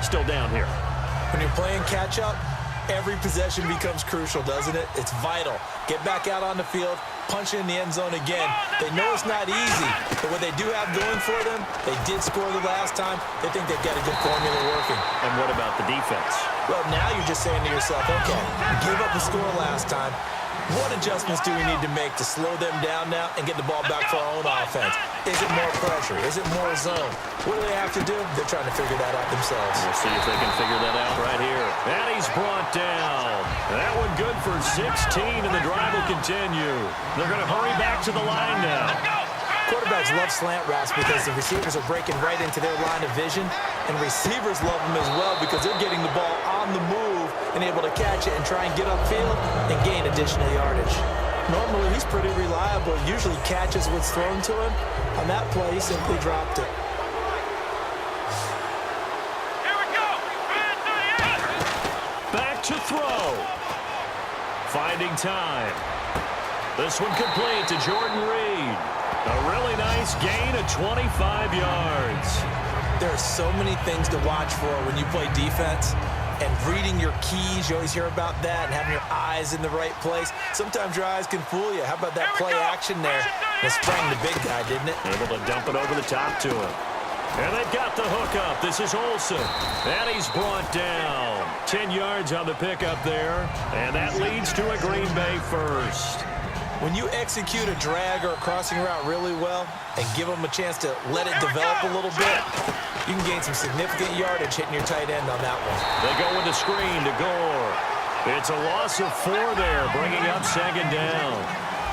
still down here. When you're playing catch-up, every possession becomes crucial, doesn't it? It's vital. Get back out on the field, punch it in the end zone again. They know it's not easy, but what they do have going for them, they did score the last time. They think they've got a good formula working. And what about the defense? Well, now you're just saying to yourself, okay, give up a score last time. What adjustments do we need to make to slow them down now and get the ball back for our own offense? Is it more pressure? Is it more zone? What do they have to do? They're trying to figure that out themselves. We'll see if they can figure that out right here. And he's brought down. That one good for 16, and the drive will continue. They're going to hurry back to the line now. Quarterbacks love slant routes because the receivers are breaking right into their line of vision, and receivers love them as well because they're getting the ball on the move and able to catch it and try and get upfield and gain additional yardage. Normally, he's pretty reliable. Usually catches what's thrown to him. On that play, he simply dropped it. Here we go. Back to throw. Finding time. This one complete to Jordan Reed. A really nice gain of 25 yards. There are so many things to watch for when you play defense. And reading your keys, you always hear about that, and having your eyes in the right place. Sometimes your eyes can fool you. How about that play action there? It sprang the big guy, didn't it? Able to dump it over the top to him. And they've got the hook up. This is Olsen. And he's brought down. 10 yards on the pickup there. And that leads to a Green Bay first. When you execute a drag or a crossing route really well and give them a chance to let it develop a little bit, you can gain some significant yardage hitting your tight end on that one. They go with the screen to Gore. It's a loss of 4 there, bringing up second down.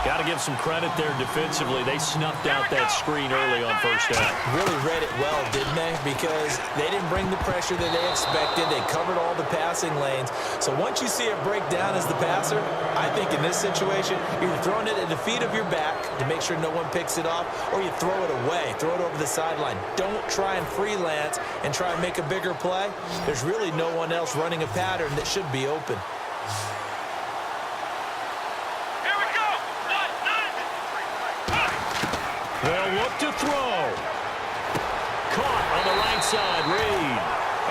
Got to give some credit there defensively. They snuffed out that screen early on first down. Really read it well, didn't they? Because they didn't bring the pressure that they expected. They covered all the passing lanes. So once you see it break down as the passer, I think in this situation, you're throwing it at the feet of your back to make sure no one picks it off, or you throw it away, throw it over the sideline. Don't try and freelance and try and make a bigger play. There's really no one else running a pattern that should be open. They'll look to throw. Caught on the right side, Reed.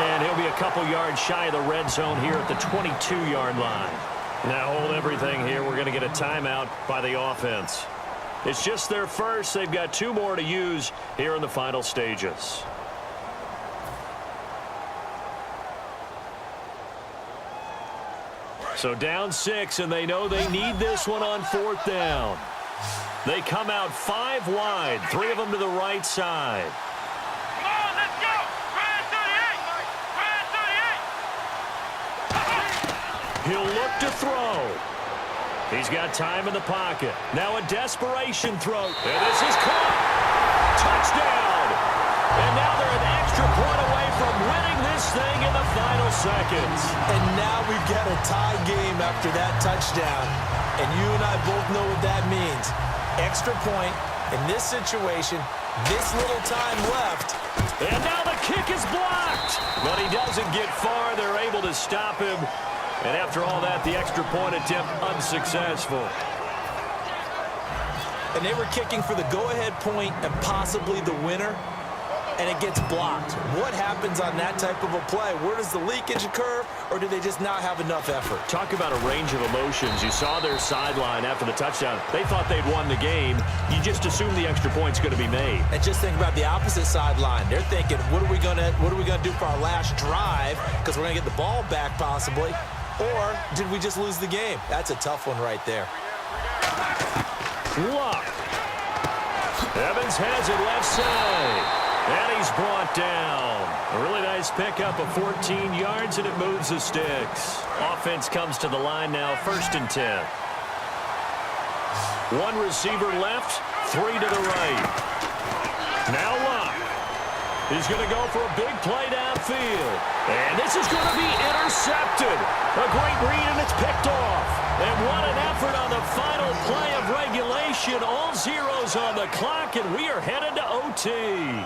And he'll be a couple yards shy of the red zone here at the 22-yard line. Now hold everything here. We're going to get a timeout by the offense. It's just their first. They've got 2 more to use here in the final stages. So down 6, and they know they need this one on 4th down. They come out 5 wide, 3 of them to the right side. Come on, let's go. Brand 38. He'll look to throw. He's got time in the pocket. Now a desperation throw. And this is caught. Touchdown. And now they're an extra point away from winning this thing in the final seconds. And now we've got a tie game after that touchdown. And you and I both know what that means. Extra point in this situation, this little time left. And now the kick is blocked. But he doesn't get far. They're able to stop him. And after all that, the extra point attempt unsuccessful. And they were kicking for the go-ahead point and possibly the winner, and it gets blocked. What happens on that type of a play? Where does the leakage occur, or do they just not have enough effort? Talk about a range of emotions. You saw their sideline after the touchdown. They thought they'd won the game. You just assume the extra point's going to be made. And just think about the opposite sideline. They're thinking, what are we going to do for our last drive? Because we're going to get the ball back possibly. Or did we just lose the game? That's a tough one right there. Luck. Evans has it left side. And he's brought down. A really nice pickup of 14 yards, and it moves the sticks. Offense comes to the line now, 1st and 10. 1 receiver left, 3 to the right. Now Luck. He's going to go for a big play downfield. And this is going to be intercepted. A great read, and it's picked off. And what an effort on the final play of regulation. All zeros on the clock, and we are headed to OT.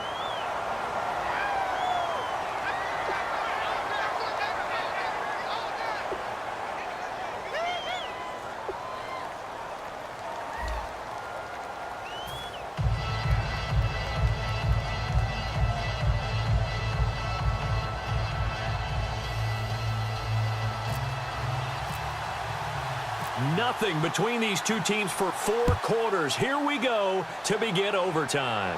Nothing between these two teams for 4 quarters. Here we go to begin overtime.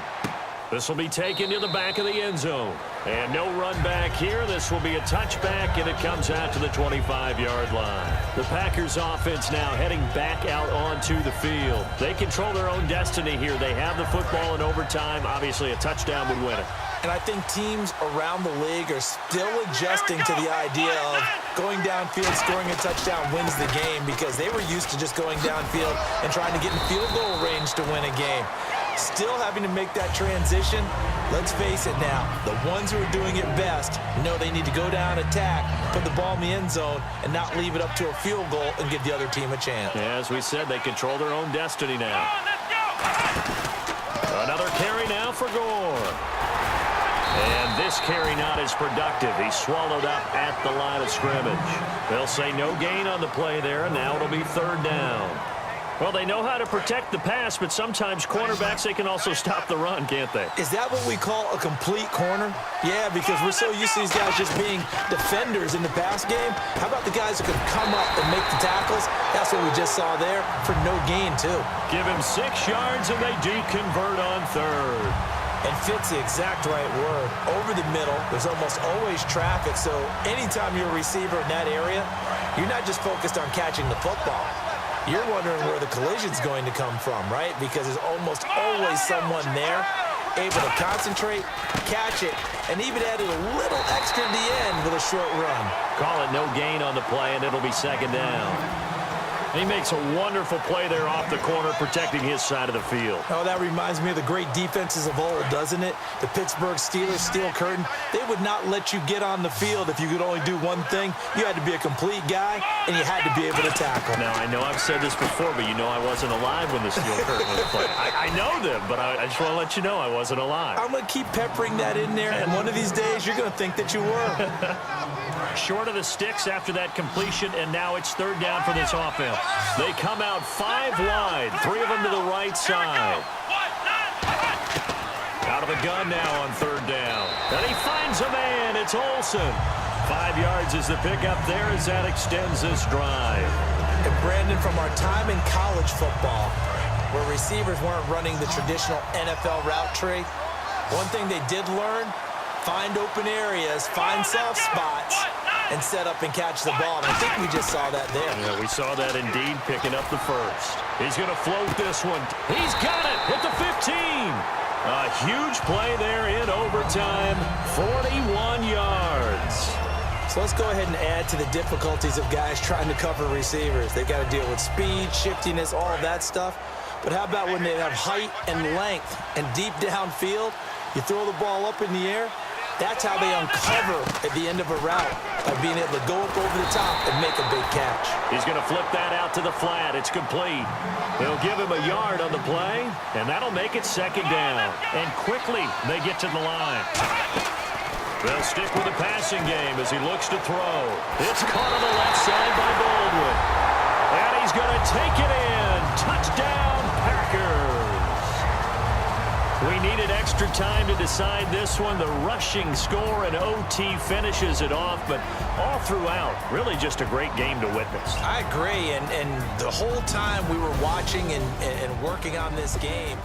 This will be taken to the back of the end zone. And no run back here. This will be a touchback, and it comes out to the 25-yard line. The Packers offense now heading back out onto the field. They control their own destiny here. They have the football in overtime. Obviously, a touchdown would win it. And I think teams around the league are still adjusting to the idea of going downfield, scoring a touchdown wins the game, because they were used to just going downfield and trying to get in field goal range to win a game. Still having to make that transition. Let's face it now, the ones who are doing it best know they need to go down, attack, put the ball in the end zone, and not leave it up to a field goal and give the other team a chance. Yeah, as we said, they control their own destiny now. Another carry now for Gore. And this carry not as productive. He's swallowed up at the line of scrimmage. They'll say no gain on the play there, and now it'll be 3rd down. Well, they know how to protect the pass, but sometimes cornerbacks, they can also stop the run, can't they? Is that what we call a complete corner? Yeah, because we're so used to these guys just being defenders in the pass game. How about the guys who can come up and make the tackles? That's what we just saw there for no gain, too. Give him 6 yards, and they do convert on 3rd. And fits the exact right word. Over the middle, there's almost always traffic, so anytime you're a receiver in that area, you're not just focused on catching the football. You're wondering where the collision's going to come from, right? Because there's almost always someone there able to concentrate, catch it, and even added a little extra at the end with a short run. Call it no gain on the play, and it'll be 2nd down. He makes a wonderful play there off the corner, protecting his side of the field. Oh, that reminds me of the great defenses of old, doesn't it? The Pittsburgh Steelers steel curtain. They would not let you get on the field if you could only do one thing. You had to be a complete guy, and you had to be able to tackle. Now, I know I've said this before, but you know I wasn't alive when the steel curtain was played. I know them, but I just want to let you know I wasn't alive. I'm going to keep peppering that in there, and one of these days you're going to think that you were. Short of the sticks after that completion, and now it's 3rd down for this offense. They come out 5 wide, 3 of them to the right side. Out of the gun now on 3rd down. And he finds a man. It's Olsen. 5 yards is the pickup there as that extends this drive. And Brandon, from our time in college football, where receivers weren't running the traditional NFL route tree, one thing they did learn, find open areas, find soft spots, and set up and catch the ball. And I think we just saw that there. Yeah, we saw that indeed, picking up the first. He's going to float this one. He's got it at the 15. A huge play there in overtime, 41 yards. So let's go ahead and add to the difficulties of guys trying to cover receivers. They got to deal with speed, shiftiness, all of that stuff. But how about when they have height and length and deep downfield? You throw the ball up in the air. That's how they uncover at the end of a route, by being able to go up over the top and make a big catch. He's going to flip that out to the flat. It's complete. They'll give him a yard on the play, and that'll make it 2nd down. And quickly, they get to the line. They'll stick with the passing game as he looks to throw. It's caught on the left side by Baldwin. And he's going to take it in. Touchdown, Packers. We needed extra time to decide this one. The rushing score and OT finishes it off, but all throughout, really just a great game to witness. I agree, and the whole time we were watching and working on this game,